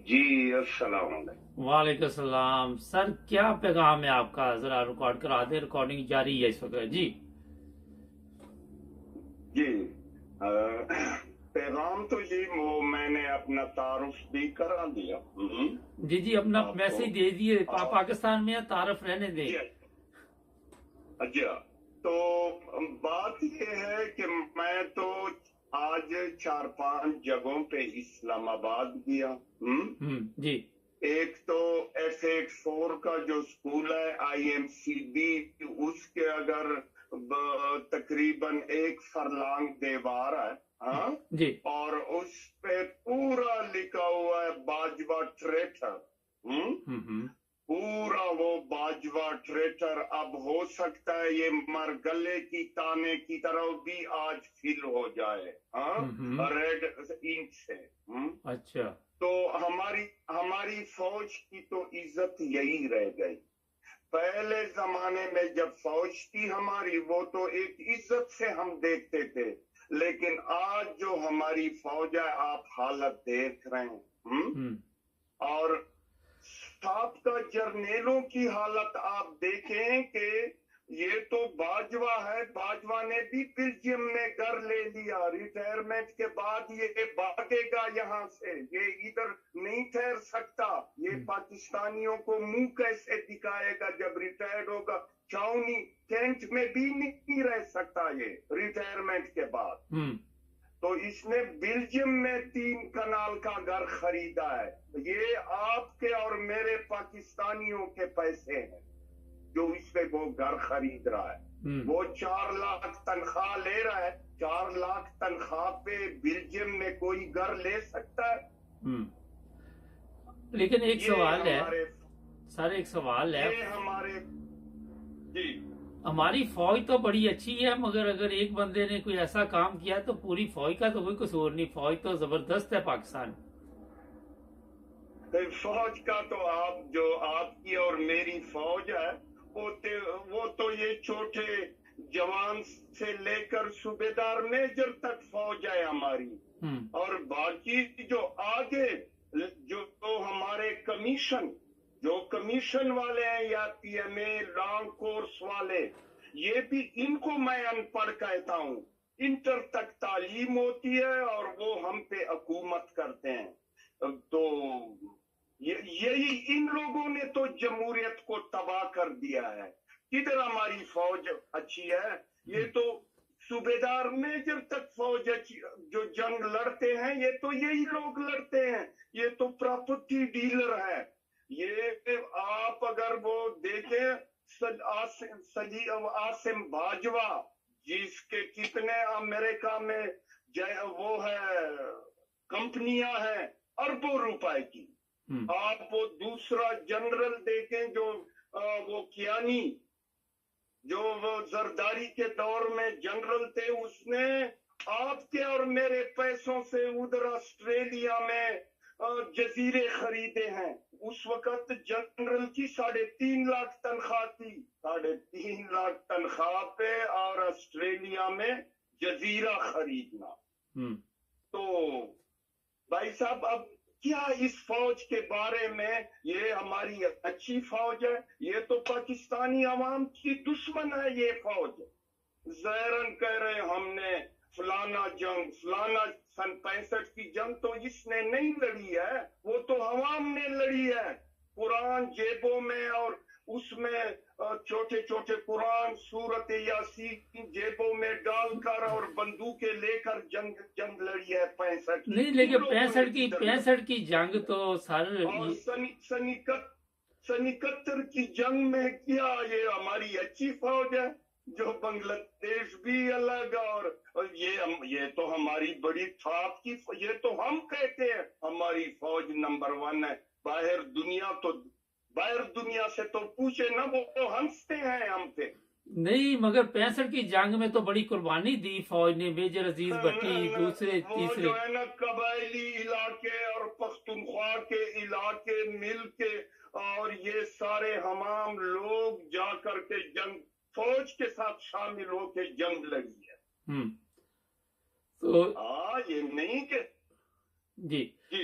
جی السلام علیکم۔ وعلیکم السلام سر، کیا پیغام ہے آپ کا؟ ذرا ریکارڈ کرا دیں، ریکارڈنگ جاری ہے اس وقت جی۔ جی آ، پیغام تو جی وہ میں نے اپنا تعارف بھی کرا دیا جی جی، اپنا آپ کو۔ میسج دے دیے، آپ اور پاکستان میں ہیں، تعارف رہنے دیں۔ جی اچھا، تو بات یہ ہے کہ میں تو آج 4-5 جگہوں پہ اسلام آباد گیا۔ جی ایک تو F84 کا جو سکول ہے IMCB، اس کے اگر تقریباً 1 فرلانگ دیوار ہے، ہاں، جی اور اس پہ پورا لکھا ہوا ہے باجوہ ٹریٹر۔ پورا وہ باجوہ ٹریٹر، اب ہو سکتا ہے یہ مرگلے کی تانے کی طرح بھی آج فل ہو جائے، ہاں، ریڈ انک سے۔ اچھا تو ہماری فوج کی تو عزت یہی رہ گئی۔ پہلے زمانے میں جب فوج تھی ہماری، وہ تو ایک عزت سے ہم دیکھتے تھے، لیکن آج جو ہماری فوج ہے آپ حالت دیکھ رہے ہیں، اور سابقہ جرنیلوں کی حالت آپ دیکھیں کہ یہ تو باجوہ ہے، باجوہ نے بھی بلجیم میں گھر لے لیا، ریٹائرمنٹ کے بعد یہ بھاگے گا یہاں سے، یہ ادھر نہیں ٹھہر سکتا، یہ پاکستانیوں کو منہ کیسے دکھائے گا جب ریٹائرڈ ہوگا؟ چاؤنی کینٹ میں بھی نہیں رہ سکتا یہ ریٹائرمنٹ کے بعد۔ تو اس نے بلجیم میں 3 کنال کا گھر خریدا ہے، یہ آپ کے اور میرے پاکستانیوں کے پیسے ہیں جو اس پہ وہ گھر خرید رہا ہے۔ وہ 4 لاکھ تنخواہ لے رہا ہے، 4 لاکھ تنخواہ پہ بلجیم میں کوئی گھر لے سکتا ہے؟ لیکن ایک یہ سوال ہے ہمارے سر، ایک سوال ہے، یہ ہمارے جی ہماری فوج تو بڑی اچھی ہے، مگر اگر ایک بندے نے کوئی ایسا کام کیا تو پوری فوج کا تو کوئی قصور نہیں، فوج تو زبردست ہے پاکستان۔ فوج کا تو آپ کی اور میری فوج ہے، وہ تو یہ چھوٹے جوان سے لے کر صوبیدار میجر تک فوج ہے ہماری، اور باقی جو آگے جو ہمارے کمیشن والے ہیں یا PMA لانگ کورس والے، یہ بھی ان کو میں ان پڑھ کہتا ہوں، انٹر تک تعلیم ہوتی ہے اور وہ ہم پہ حکومت کرتے ہیں۔ تو یہی ان لوگوں نے تو جمہوریت کو تباہ کر دیا ہے۔ کدھر ہماری فوج اچھی ہے؟ یہ تو صوبیدار میجر تک فوج جو جنگ لڑتے ہیں یہ تو یہی لوگ لڑتے ہیں، یہ تو پراپرٹی ڈیلر ہے۔ یہ آپ اگر وہ دیکھیں عاصم باجوہ، جس کے کتنے امریکہ میں وہ ہے کمپنیاں ہیں اربوں روپے کی، آپ وہ دوسرا جنرل دیکھیں جو وہ کیانی، جو وہ زرداری کے دور میں جنرل تھے، اس نے آپ کے اور میرے پیسوں سے ادھر آسٹریلیا میں جزیرے خریدے ہیں۔ اس وقت جنرل کی 3.5 لاکھ تنخواہ تھی، 3.5 لاکھ تنخواہ پہ اور آسٹریلیا میں جزیرہ خریدنا۔ تو بھائی صاحب، اب کیا اس فوج کے بارے میں، یہ ہماری اچھی فوج ہے؟ یہ تو پاکستانی عوام کی دشمن ہے یہ فوج۔ زہرن کہہ رہے ہم نے فلانا جنگ، فلانا 65 کی جنگ تو اس نے نہیں لڑی ہے، وہ تو عوام نے لڑی ہے، قرآن جیبوں میں اور اس میں چھوٹے چھوٹے قرآن سورت یاسین جیبوں میں ڈال کر اور بندوقیں لے کر جنگ لڑی ہے 65 کی۔ نہیں، لیکن 65 کی جنگ تو سر، اور سن 71 کی جنگ میں کیا یہ ہماری اچھی فوج ہے جو بنگلہ دیش بھی الگ، اور یہ تو ہماری بڑی ٹھاپ کی، یہ تو ہم کہتے ہیں ہماری فوج نمبر 1 ہے۔ باہر دنیا سے تو پوچھے نا، وہ ہنستے ہیں ہم پہ۔ نہیں، مگر 65 کی جنگ میں تو بڑی قربانی دی فوج نے، میجر عزیز بھٹی دوسرے وہ تیسرے۔ جو ہے نا قبائلی علاقے اور پختونخوا کے علاقے مل کے، اور یہ سارے ہمام لوگ جا کر کے جنگ فوج کے ساتھ شامل ہو کے جنگ لڑی ہے۔ تو یہ نہیں کہ جی جی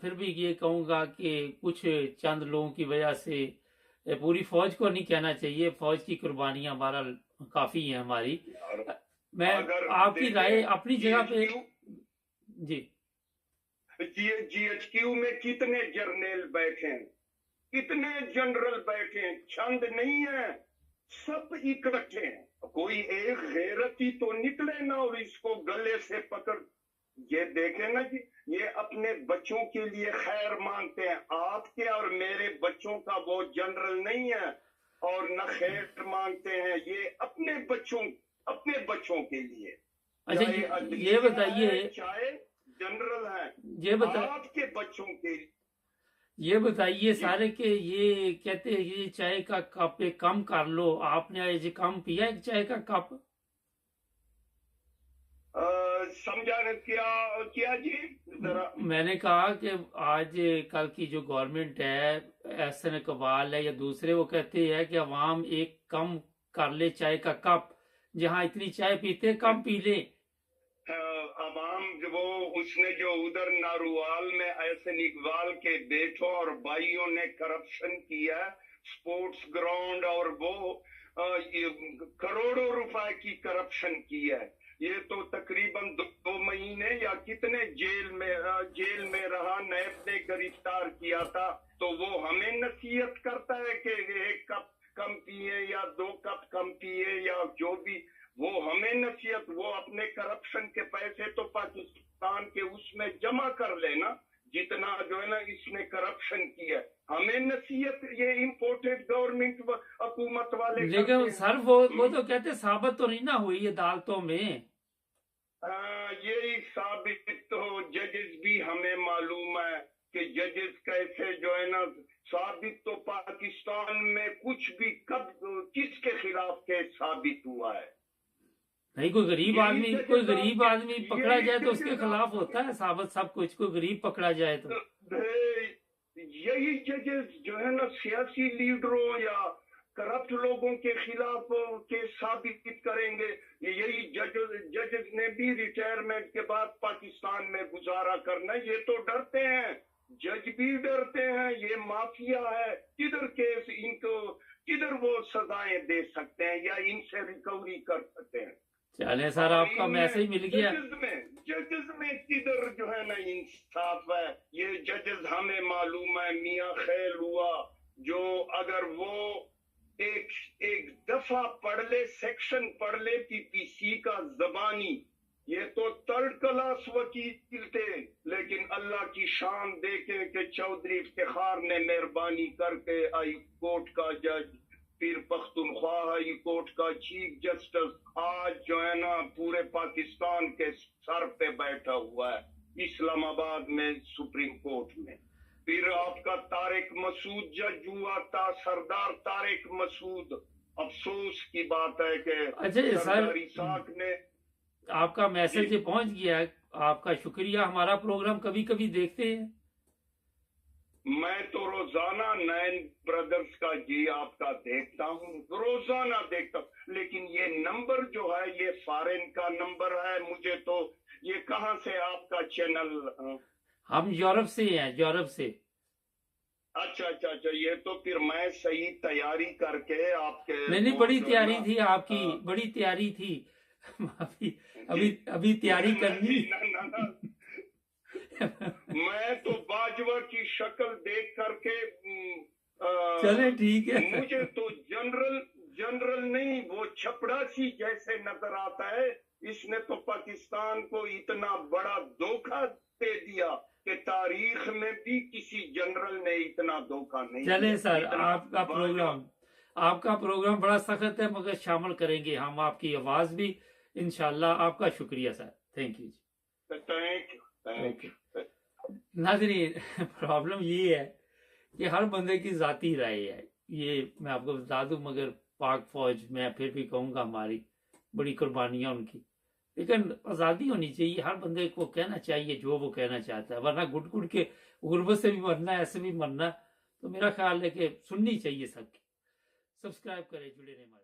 پھر بھی یہ کہوں گا کہ کچھ چند لوگوں کی وجہ سے پوری فوج کو نہیں کہنا چاہیے، فوج کی قربانیاں بہرحال کافی ہیں ہماری. میں اگر آپ کی رائے اپنی جگہ پہ. جی جی ایچ کیو میں کتنے جرنیل بیٹھے ہیں، کتنے جنرل بیٹھے ہیں، چند نہیں ہیں، سب اکٹھے ہیں. کوئی ایک غیرتی تو نکلے نا اور اس کو گلے سے پکڑ. یہ دیکھیں نا جی، یہ اپنے بچوں کے لیے خیر مانگتے ہیں. آپ کے اور میرے بچوں کا وہ جنرل نہیں ہے اور نہ خیر مانگتے ہیں، یہ اپنے بچوں کے لیے. اچھا چاہے یہ بتائیے، چاہے جنرل یہ ہیں، آپ کے بچوں کے لیے. یہ بتائیے سارے کہ یہ کہتے ہیں یہ چائے کا کپ کم کر لو، آپ نے یہ کم پیا ہے چائے کا کپ؟ سمجھا کیا جی ذرا. میں نے کہا کہ آج کل کی جو گورنمنٹ ہے، احسن اقبال ہے یا دوسرے، وہ کہتے ہیں کہ عوام ایک کم کر لے چائے کا کپ، جہاں اتنی چائے پیتے کم پی لے. عوام وہ اس نے جو ادھر ناروال میں احسن اقبال کے بیٹوں اور بھائیوں نے کرپشن کیا، سپورٹس گراؤنڈ، اور وہ کروڑوں روپے کی کرپشن کی ہے. یہ تو تقریباً 2 مہینے یا کتنے جیل میں رہا. نیب نے گرفتار کیا تھا، تو وہ ہمیں نصیحت کرتا ہے کہ 1 کپ کم پیے یا 2 کپ کم پیے یا جو بھی. وہ ہمیں نصیحت، وہ اپنے کرپشن کے پیسے تو پاکستان کے اس میں جمع کر لینا جتنا جو ہے نا اس نے کرپشن کیا. ہمیں نصیحت یہ امپورٹڈ گورنمنٹ حکومت والے. لیکن سر وہ تو کہتے ثابت تو نہیں نہ ہوئی عدالتوں میں. یہی ثابت تو ججز بھی ہمیں معلوم ہے کہ ججز کیسے جو ہے نا ثابت تو پاکستان میں کچھ بھی کب کس کے خلاف کیس ثابت ہوا ہے. نہیں، کوئی غریب آدمی پکڑا جائے تو اس کے خلاف ہوتا ہے ثابت سب کچھ. کوئی غریب پکڑا جائے تو یہی ججز جو ہے نا سیاسی لیڈروں یا کرپٹ لوگوں کے خلاف کیس ثابت کریں گے. یہی ججز نے بھی ریٹائرمنٹ کے بعد پاکستان میں گزارا کرنا. یہ تو ڈرتے ہیں، جج بھی ڈرتے ہیں، یہ مافیا ہے. کدھر کیس ان کو، کدھر وہ سزائیں دے سکتے ہیں یا ان سے ریکوری کر سکتے ہیں. چلے سر، آپ کا میسج مل گیا. ججز میں کدھر جو ہے نا انصاف ہے. یہ ججز ہمیں معلوم ہے میاں خیل ہوا، جو اگر وہ ایک دفعہ پڑھ لے، سیکشن پڑھ لے PPC کا زبانی، یہ تو 3rd کلاس وکیل تھے. لیکن اللہ کی شان دیکھیں کہ چودھری افتخار نے مہربانی کر کے ہائی کورٹ کا جج، پھر پختونخوا ہائی کورٹ کا چیف جسٹس، آج جو ہے نا پورے پاکستان کے سر پہ بیٹھا ہوا ہے اسلام آباد میں سپریم کورٹ میں. پھر آپ کا طارق مسعود جج ہوا تھا، سردار طارق مسعود. افسوس کی بات ہے کہ سردار اسحاق نے. آپ کا میسج پہنچ گیا، آپ کا شکریہ. ہمارا پروگرام کبھی کبھی دیکھتے ہیں؟ میں تو روزانہ 9 بردرز کا جی آپ کا دیکھتا ہوں، روزانہ دیکھتا ہوں. لیکن یہ نمبر جو ہے یہ فارن کا نمبر ہے. مجھے تو یہ کہاں سے آپ کا چینل؟ ہم یورپ سے ہیں، یورپ سے. اچھا، یہ تو پھر میں صحیح تیاری کر کے آپ کے. نہیں، بڑی تیاری تھی آپ کی، بڑی تیاری تھی. ابھی تیاری کرنی. میں تو باجوہ کی شکل دیکھ کر کے چلے ٹھیک ہے. مجھے تو جنرل نہیں، وہ چھپڑاسی جیسے نظر آتا ہے. اس نے تو پاکستان کو اتنا بڑا دھوکہ دے دیا کہ تاریخ میں بھی کسی جنرل نے اتنا دھوکہ نہیں. چلے سر، آپ کا پروگرام بڑا سخت ہے، مگر شامل کریں گے ہم آپ کی آواز بھی انشاءاللہ. آپ کا شکریہ سر، تھینک یو. Thank you. ناظرین، پرابلم یہ ہے کہ ہر بندے کی ذاتی رائے ہے، یہ میں آپ کو بتا دوں. مگر پاک فوج میں پھر بھی کہوں گا ہماری بڑی قربانیاں ان کی، لیکن آزادی ہونی چاہیے. ہر بندے کو کہنا چاہیے جو وہ کہنا چاہتا ہے، ورنہ گٹ گٹ کے غربت سے بھی مرنا ہے، ایسے بھی مرنا. تو میرا خیال ہے کہ سننی چاہیے سب کی. سبسکرائب کریں، جڑے رہیں ہمارے.